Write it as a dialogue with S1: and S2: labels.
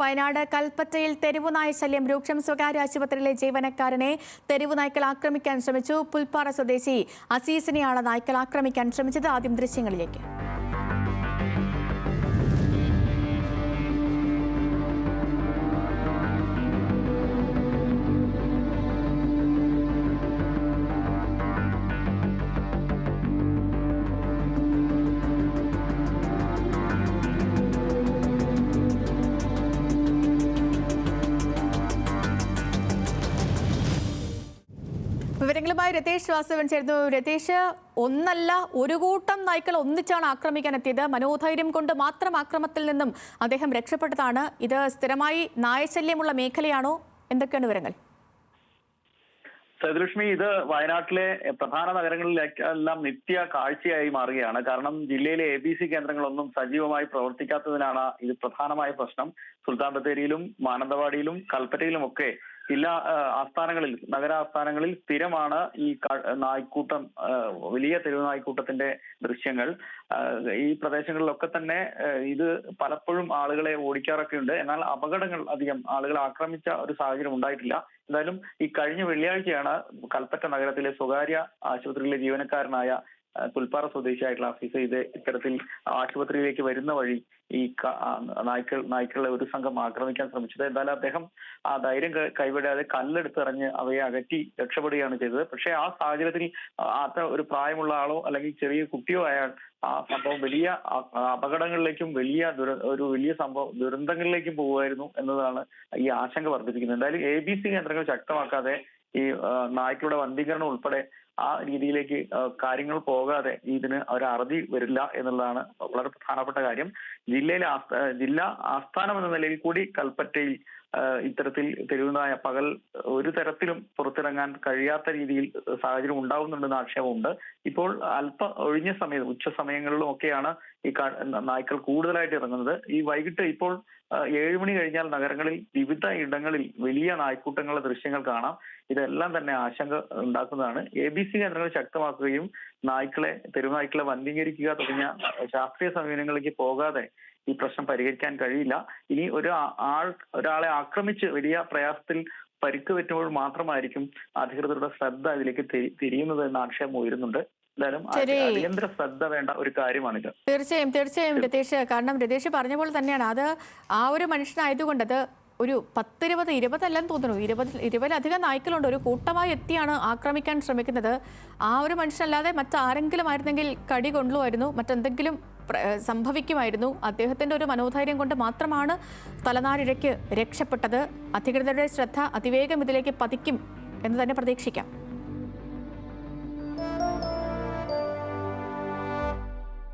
S1: വയനാട് കൽപ്പറ്റയിൽ തെരുവുനായ ശല്യം രൂക്ഷം. സ്വകാര്യ ആശുപത്രിയിലെ ജീവനക്കാരനെ തെരുവുനായ്ക്കൾ ആക്രമിക്കാൻ ശ്രമിച്ചു. പുൽപ്പാറ സ്വദേശി അസീസിനെയാണ് നായ്ക്കൾ ആക്രമിക്കാൻ ശ്രമിച്ചത്. ആദ്യം ദൃശ്യങ്ങളിലേക്ക്. വിവരങ്ങളുമായി രതീഷ് വാസവൻ ചേർന്നു. രതീഷ്, ഒന്നല്ല ഒരു കൂട്ടം നായ്ക്കൾ ഒന്നിച്ചാണ് ആക്രമിക്കാൻ എത്തിയത്. മനോധൈര്യം കൊണ്ട് മാത്രം ആക്രമത്തിൽ നിന്നും അദ്ദേഹം രക്ഷപ്പെട്ടതാണ്. ഇത് സ്ഥിരമായി നായശല്യമുള്ള മേഖലയാണോ? എന്തൊക്കെയാണ് വിവരങ്ങൾ?
S2: സേതുലക്ഷ്മി, ഇത് വയനാട്ടിലെ പ്രധാന നഗരങ്ങളിലെല്ലാം നിത്യ കാഴ്ചയായി മാറുകയാണ്. കാരണം ജില്ലയിലെ ABC കേന്ദ്രങ്ങളൊന്നും സജീവമായി പ്രവർത്തിക്കാത്തതിനാണ് ഇത് പ്രധാനമായ പ്രശ്നം. സുൽത്താൻ ബത്തേരിയിലും മാനന്തവാടിയിലും കൽപ്പറ്റയിലുമൊക്കെ ജില്ലാ ആസ്ഥാനങ്ങളിൽ, നഗരാസ്ഥാനങ്ങളിൽ സ്ഥിരമാണ് ഈ നായ്ക്കൂട്ടം, വലിയ തെരുവ് നായ്ക്കൂട്ടത്തിന്റെ ദൃശ്യങ്ങൾ. ഈ പ്രദേശങ്ങളിലൊക്കെ തന്നെ ഇത് പലപ്പോഴും ആളുകളെ ഓടിക്കാറൊക്കെ ഉണ്ട്. എന്നാൽ അപകടങ്ങൾ അധികം ആളുകളെ ആക്രമിച്ച ഒരു സാഹചര്യം ഉണ്ടായിട്ടില്ല. എന്തായാലും ഈ കഴിഞ്ഞ വെള്ളിയാഴ്ചയാണ് കൽപ്പറ്റ നഗരത്തിലെ സ്വകാര്യ ആശുപത്രിയിലെ ജീവനക്കാരനായ പുൽപ്പാറ സ്വദേശിയായിട്ടുള്ള അഫീസ് ഇത്തരത്തിൽ ആശുപത്രിയിലേക്ക് വരുന്ന വഴി ഈ നായ്ക്കളെ ഒരു സംഘം ആക്രമിക്കാൻ ശ്രമിച്ചത്. എന്തായാലും അദ്ദേഹം ആ ധൈര്യം കൈവിടാതെ കല്ലെടുത്തെറിഞ്ഞ് അവയെ അകറ്റി രക്ഷപ്പെടുകയാണ് ചെയ്തത്. പക്ഷേ ആ സാഹചര്യത്തിൽ ഒരു പ്രായമുള്ള ആളോ അല്ലെങ്കിൽ ചെറിയ കുട്ടിയോ അയാൾ ആ സംഭവം വലിയ അപകടങ്ങളിലേക്കും വലിയ സംഭവം ദുരന്തങ്ങളിലേക്കും പോകുമായിരുന്നു എന്നതാണ് ഈ ആശങ്ക വർദ്ധിപ്പിക്കുന്നത്. എന്തായാലും ABC കേന്ദ്രങ്ങൾ ശക്തമാക്കാതെ ഈ നായ്ക്കളുടെ വന്ധീകരണം ഉൾപ്പെടെ ആ രീതിയിലേക്ക് കാര്യങ്ങൾ പോകാതെ ഇതിന് ഒരു അറുതി വരില്ല എന്നുള്ളതാണ് വളരെ പ്രധാനപ്പെട്ട കാര്യം. ജില്ലാ ആസ്ഥാനം എന്ന നിലയിൽ കൂടി കൽപ്പറ്റയിൽ ഇത്തരത്തിൽ തെരുവുനായ പകൽ ഒരു തരത്തിലും പുറത്തിറങ്ങാൻ കഴിയാത്ത രീതിയിൽ സാഹചര്യം ഉണ്ടാവുന്നുണ്ടെന്ന ആക്ഷേപമുണ്ട്. ഇപ്പോൾ ഒഴിഞ്ഞ സമയം, ഉച്ച സമയങ്ങളിലും ഒക്കെയാണ് ഈ നായ്ക്കൾ കൂടുതലായിട്ട് ഇറങ്ങുന്നത്. ഈ വൈകിട്ട് ഇപ്പോൾ 7 മണി കഴിഞ്ഞാൽ നഗരങ്ങളിൽ വിവിധ ഇടങ്ങളിൽ വലിയ നായ്ക്കൂട്ടങ്ങളുടെ ദൃശ്യങ്ങൾ കാണാം. ഇതെല്ലാം തന്നെ ആശങ്ക ഉണ്ടാക്കുന്നതാണ്. ABC കേന്ദ്രങ്ങൾ ശക്തമാക്കുകയും തെരുവുനായ്ക്കളെ വന്ധീകരിക്കുക തുടങ്ങിയ ശാസ്ത്രീയ സമീപനങ്ങളിലേക്ക് പോകാതെ ഈ പ്രശ്നം പരിഹരിക്കാൻ കഴിയില്ല. ഇനി ഒരാളെ ആക്രമിച്ച് വലിയ പ്രയാസത്തിൽ പരിക്ക് പറ്റുമ്പോൾ മാത്രമായിരിക്കും അധികൃതരുടെ ശ്രദ്ധ ഇതിലേക്ക് തിരിയുന്നത് എന്ന ആക്ഷേപം ഉയരുന്നുണ്ട്. എന്തായാലും അടിയന്തര ശ്രദ്ധ വേണ്ട ഒരു കാര്യമാണിത്.
S1: തീർച്ചയായും രതീഷ്, കാരണം രതീഷ് പറഞ്ഞ പോലെ തന്നെയാണ്. അത് ആ ഒരു മനുഷ്യനായതുകൊണ്ട് അത് ഒരു 10-20 അല്ലെന്ന് തോന്നുന്നു, 20-ലധികം നായ്ക്കളുണ്ട്. ഒരു കൂട്ടമായി എത്തിയാണ് ആക്രമിക്കാൻ ശ്രമിക്കുന്നത്. ആ ഒരു മനുഷ്യനല്ലാതെ മറ്റാരെങ്കിലും ആയിരുന്നെങ്കിൽ കടി കൊള്ളുമായിരുന്നു, മറ്റെന്തെങ്കിലും സംഭവിക്കുമായിരുന്നു. അദ്ദേഹത്തിന്റെ ഒരു മനോധൈര്യം കൊണ്ട് മാത്രമാണ് തലനാരിഴയ്ക്ക് രക്ഷപ്പെട്ടത്. അധികൃതരുടെ ശ്രദ്ധ അതിവേഗം ഇതിലേക്ക് പതിക്കും എന്ന് തന്നെ പ്രതീക്ഷിക്കാം.